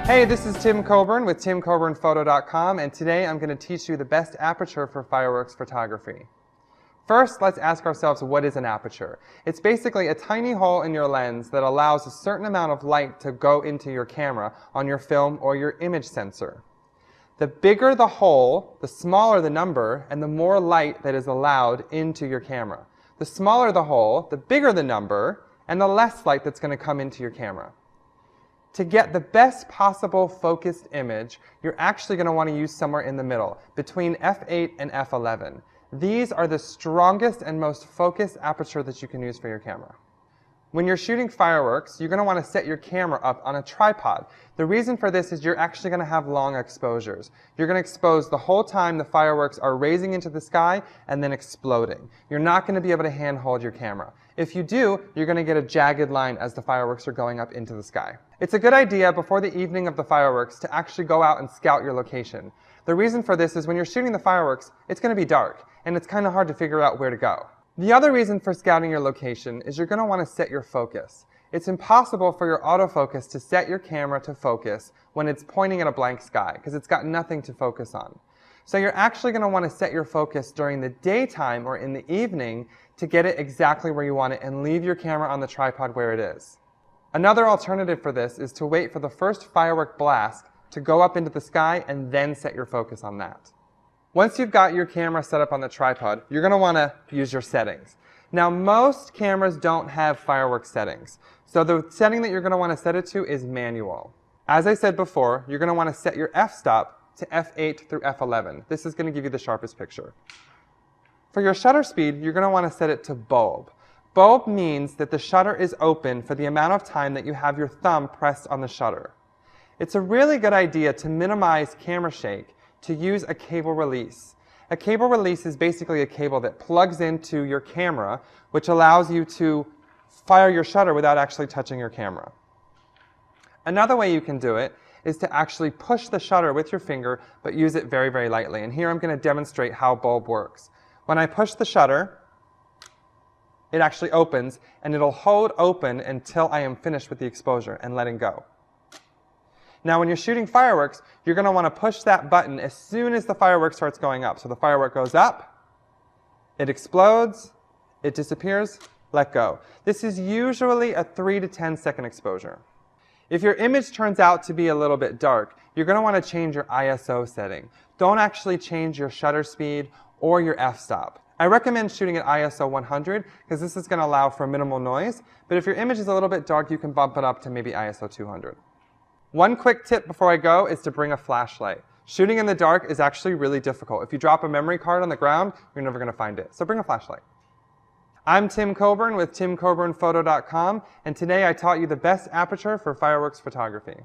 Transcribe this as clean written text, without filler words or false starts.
Hey, this is Tim Coburn with timcoburnphoto.com, and today I'm going to teach you the best aperture for fireworks photography. First, let's ask ourselves, what is an aperture? It's basically a tiny hole in your lens that allows a certain amount of light to go into your camera on your film or your image sensor. The bigger the hole, the smaller the number, and the more light that is allowed into your camera. The smaller the hole, the bigger the number, and the less light that's going to come into your camera. To get the best possible focused image, you're actually going to want to use somewhere in the middle, between f8 and f11. These are the strongest and most focused aperture that you can use for your camera. When you're shooting fireworks, you're going to want to set your camera up on a tripod. The reason for this is you're actually going to have long exposures. You're going to expose the whole time the fireworks are raising into the sky and then exploding. You're not going to be able to handhold your camera. If you do, you're going to get a jagged line as the fireworks are going up into the sky. It's a good idea before the evening of the fireworks to actually go out and scout your location. The reason for this is when you're shooting the fireworks, it's going to be dark, and it's kind of hard to figure out where to go. The other reason for scouting your location is you're going to want to set your focus. It's impossible for your autofocus to set your camera to focus when it's pointing at a blank sky, because it's got nothing to focus on. So you're actually going to want to set your focus during the daytime or in the evening to get it exactly where you want it and leave your camera on the tripod where it is. Another alternative for this is to wait for the first firework blast to go up into the sky and then set your focus on that. Once you've got your camera set up on the tripod, you're going to want to use your settings. Now, most cameras don't have firework settings, so the setting that you're going to want to set it to is manual. As I said before, you're going to want to set your f-stop to f8 through f11. This is going to give you the sharpest picture. For your shutter speed, you're going to want to set it to bulb. Bulb means that the shutter is open for the amount of time that you have your thumb pressed on the shutter. It's a really good idea to minimize camera shake to use a cable release. A cable release is basically a cable that plugs into your camera, which allows you to fire your shutter without actually touching your camera. Another way you can do it is to actually push the shutter with your finger, but use it very, very lightly. And here I'm going to demonstrate how bulb works. When I push the shutter, it actually opens, and it'll hold open until I am finished with the exposure and letting go. Now, when you're shooting fireworks, you're going to want to push that button as soon as the firework starts going up. So the firework goes up, it explodes, it disappears, let go. This is usually a 3 to 10 second exposure. If your image turns out to be a little bit dark, you're going to want to change your ISO setting. Don't actually change your shutter speed or your f-stop. I recommend shooting at ISO 100 because this is going to allow for minimal noise, but if your image is a little bit dark, you can bump it up to maybe ISO 200. One quick tip before I go is to bring a flashlight. Shooting in the dark is actually really difficult. If you drop a memory card on the ground, you're never going to find it. So bring a flashlight. I'm Tim Coburn with timcoburnphoto.com, and today I taught you the best aperture for fireworks photography.